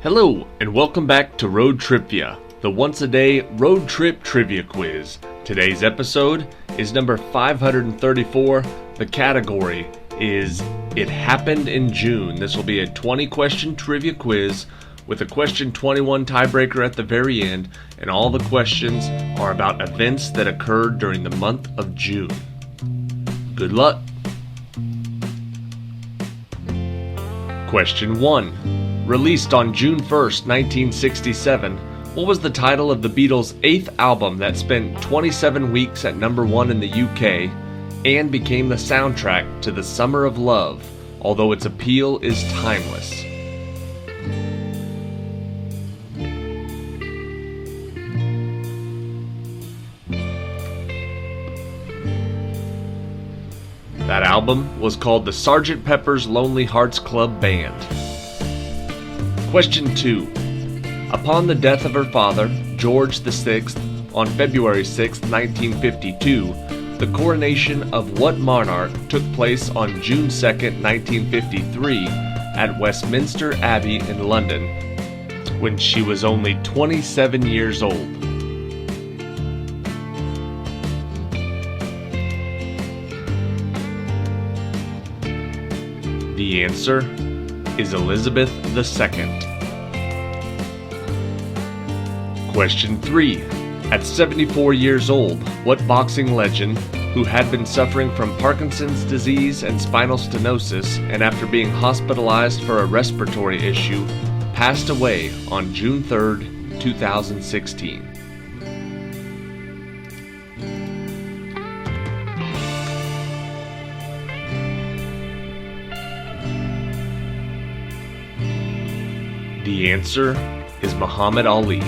Hello, and welcome back to Road TRipVIA, the once-a-day road trip trivia quiz. Today's episode is number 534. The category is It Happened in June. This will be a 20-question trivia quiz with a question 21 tiebreaker at the very end, and all the questions are about events that occurred during the month of June. Good luck! Question 1. Released on June 1st, 1967, what was the title of the Beatles' 8th album that spent 27 weeks at number 1 in the UK and became the soundtrack to The Summer of Love, although its appeal is timeless? That album was called the Sgt. Pepper's Lonely Hearts Club Band. Question 2. Upon the death of her father, George VI, on February 6, 1952, the coronation of what monarch took place on June 2, 1953, at Westminster Abbey in London, when she was only 27 years old? The answer is Elizabeth II. Question 3. At 74 years old, what boxing legend, who had been suffering from Parkinson's disease and spinal stenosis and after being hospitalized for a respiratory issue, passed away on June 3, 2016? The answer is Muhammad Ali.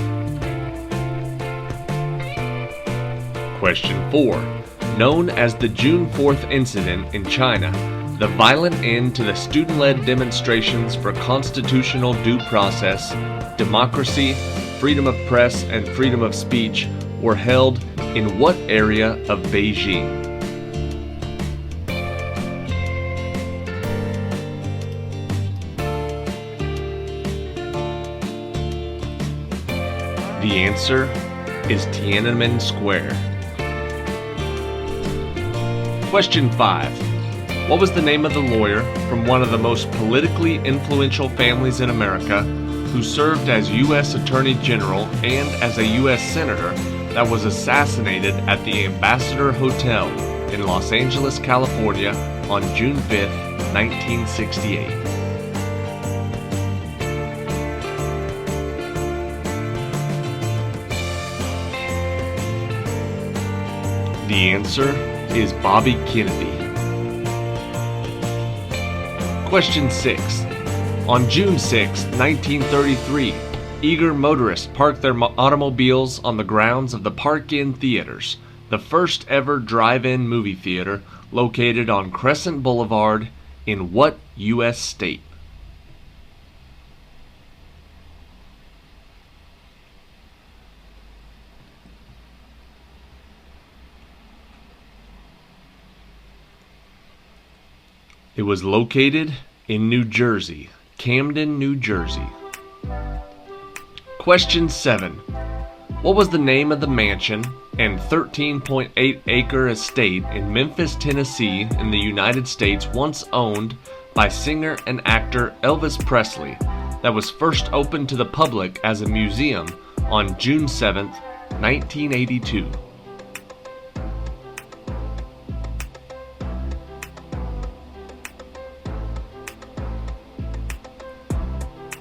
Question 4. Known as the June 4th incident in China, the violent end to the student-led demonstrations for constitutional due process, democracy, freedom of press, and freedom of speech were held in what area of Beijing? The answer is Tiananmen Square. Question 5. What was the name of the lawyer from one of the most politically influential families in America who served as U.S. Attorney General and as a U.S. Senator that was assassinated at the Ambassador Hotel in Los Angeles, California on June 5, 1968? The answer is Bobby Kennedy. Question 6. On June 6, 1933, eager motorists parked their automobiles on the grounds of the Park-In Theaters, the first ever drive-in movie theater located on Crescent Boulevard in what U.S. state? It was located in New Jersey, Camden, New Jersey. Question 7. What was the name of the mansion and 13.8-acre estate in Memphis, Tennessee, in the United States once owned by singer and actor Elvis Presley that was first opened to the public as a museum on June 7, 1982?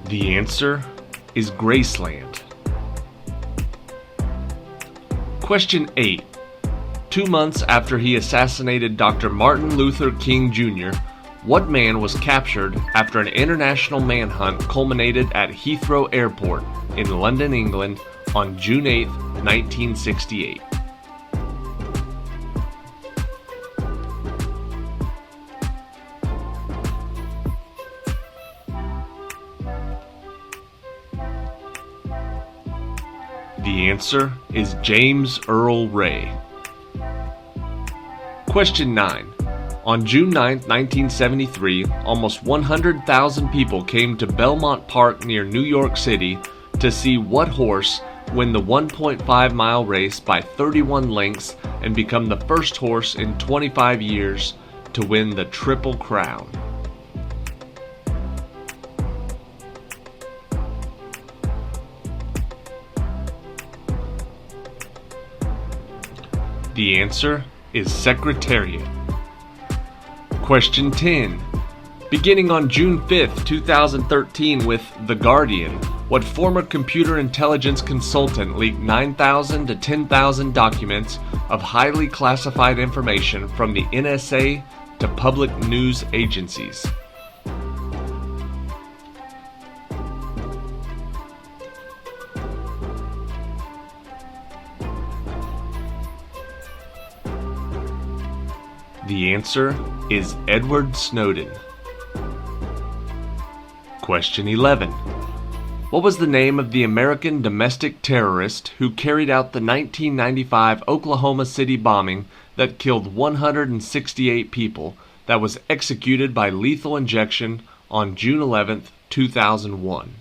The answer is Graceland. Question 8. 2 months after he assassinated Dr. Martin Luther King Jr., what man was captured after an international manhunt culminated at Heathrow Airport in London, England on June 8, 1968? The answer is James Earl Ray. Question 9. On June 9, 1973, almost 100,000 people came to Belmont Park near New York City to see what horse win the 1.5-mile race by 31 lengths and become the first horse in 25 years to win the Triple Crown. The answer is Secretariat. Question 10. Beginning on June 5, 2013 with The Guardian, what former computer intelligence consultant leaked 9,000 to 10,000 documents of highly classified information from the NSA to public news agencies? The answer is Edward Snowden. Question 11. What was the name of the American domestic terrorist who carried out the 1995 Oklahoma City bombing that killed 168 people, that was executed by lethal injection on June 11, 2001?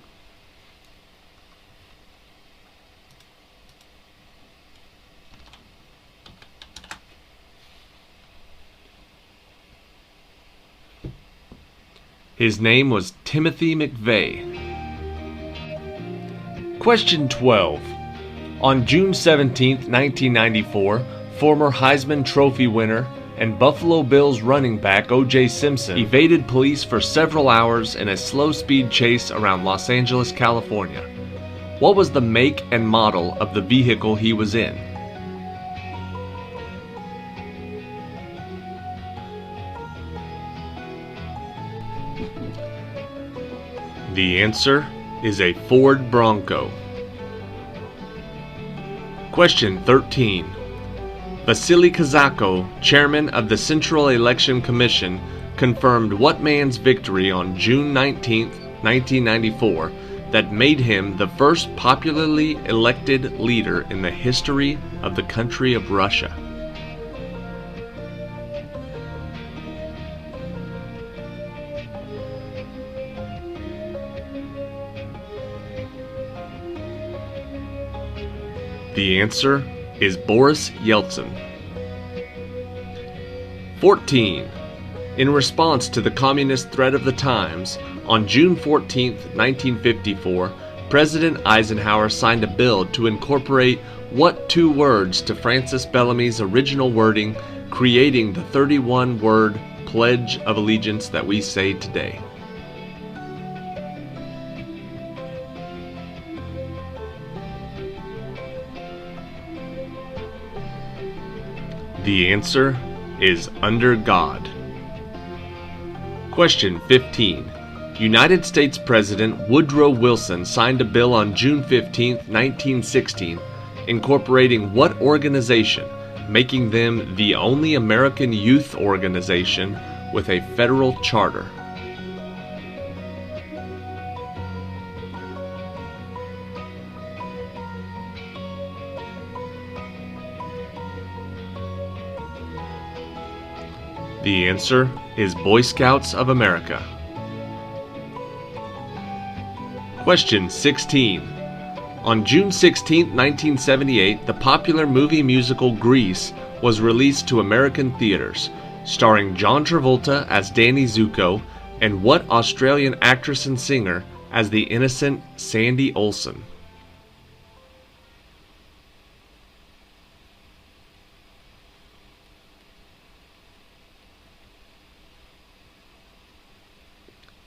His name was Timothy McVeigh. Question 12. On June 17, 1994, former Heisman Trophy winner and Buffalo Bills running back O.J. Simpson evaded police for several hours in a slow-speed chase around Los Angeles, California. What was the make and model of the vehicle he was in? The answer is a Ford Bronco. Question 13. Vasily Kazako, chairman of the Central Election Commission, confirmed what man's victory on June 19, 1994, that made him the first popularly elected leader in the history of the country of Russia? The answer is Boris Yeltsin. 14. In response to the communist threat of the times, on June 14, 1954, President Eisenhower signed a bill to incorporate what two words to Francis Bellamy's original wording, creating the 31-word Pledge of Allegiance that we say today? The answer is Under God. Question 15. United States President Woodrow Wilson signed a bill on June 15, 1916, incorporating what organization, making them the only American youth organization with a federal charter? The answer is Boy Scouts of America. Question 16. On June 16, 1978, the popular movie musical Grease was released to American theaters, starring John Travolta as Danny Zuko and what Australian actress and singer as the innocent Sandy Olsen?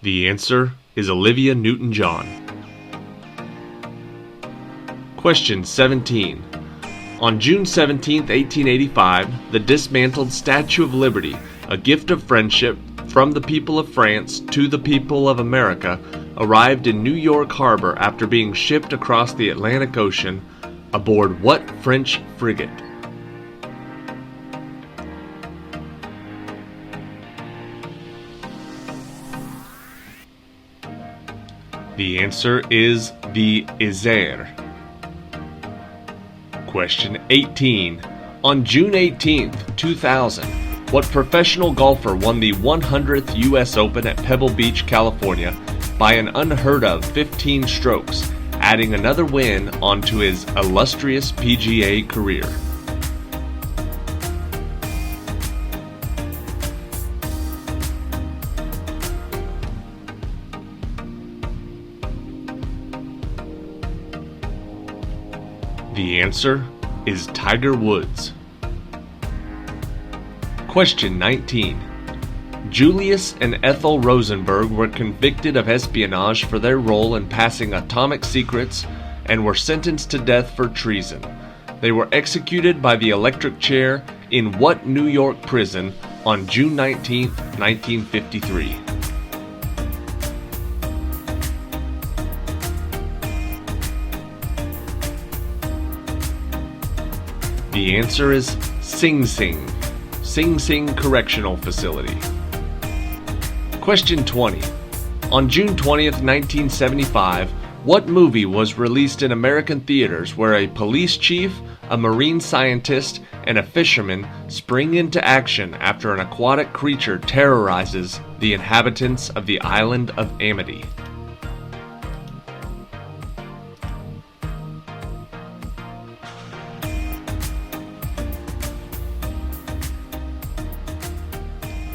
The answer is Olivia Newton-John. Question 17. On June 17, 1885, the dismantled Statue of Liberty, a gift of friendship from the people of France to the people of America, arrived in New York Harbor after being shipped across the Atlantic Ocean aboard what French frigate? The answer is the Isère. Question 18. On June 18, 2000, What professional golfer won the 100th U.S. Open at Pebble Beach, California by an unheard of 15 strokes, adding another win onto his illustrious PGA career? The answer is Tiger Woods. Question 19. Julius and Ethel Rosenberg were convicted of espionage for their role in passing atomic secrets and were sentenced to death for treason. They were executed by the electric chair in what New York prison on June 19, 1953? The answer is Sing Sing. Sing Sing Correctional Facility. Question 20. On June 20th, 1975, what movie was released in American theaters where a police chief, a marine scientist, and a fisherman spring into action after an aquatic creature terrorizes the inhabitants of the island of Amity?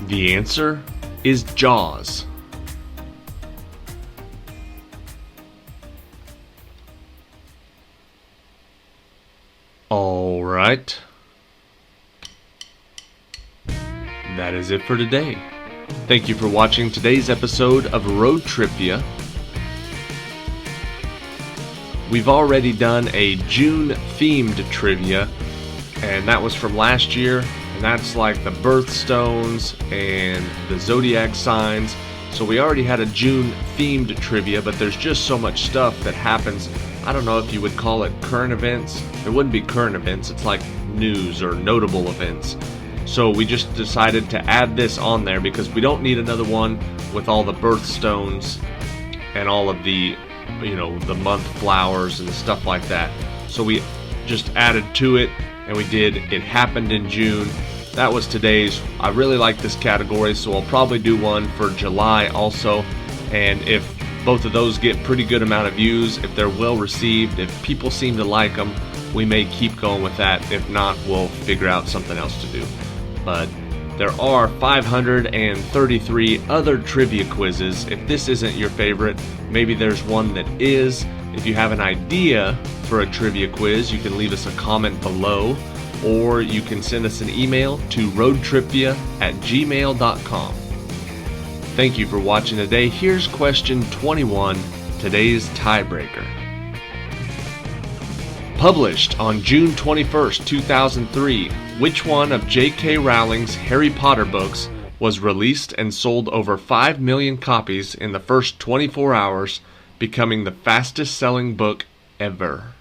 The answer is Jaws. All right. That is it for today. Thank you for watching today's episode of Road TRIpVIA. We've already done a June-themed trivia, and that was from last year. And that's like the birthstones and the zodiac signs. So we already had a June-themed trivia, but there's just so much stuff that happens. I don't know if you would call it current events. It wouldn't be current events. It's like news or notable events. So we just decided to add this on there because we don't need another one with all the birthstones and all of the, the month flowers and stuff like that. So we just added to it, and we did It Happened in June. That was today's. I really like this category, so I'll probably do one for July also. And if both of those get pretty good amount of views, if they're well received, if people seem to like them, we may keep going with that. If not, we'll figure out something else to do. But there are 533 other trivia quizzes. If this isn't your favorite, maybe there's one that is. If you have an idea for a trivia quiz, you can leave us a comment below, or you can send us an email to roadtripvia@gmail.com. Thank you for watching today. Here's question 21, today's tiebreaker. Published on June 21st, 2003, which one of J.K. Rowling's Harry Potter books was released and sold over 5 million copies in the first 24 hours, becoming the fastest-selling book ever?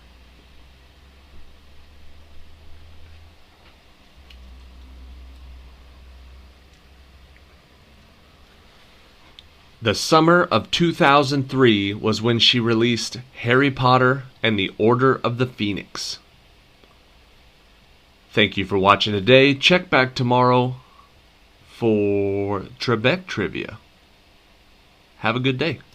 The summer of 2003 was when she released Harry Potter and the Order of the Phoenix. Thank you for watching today. Check back tomorrow for Trebek Trivia. Have a good day.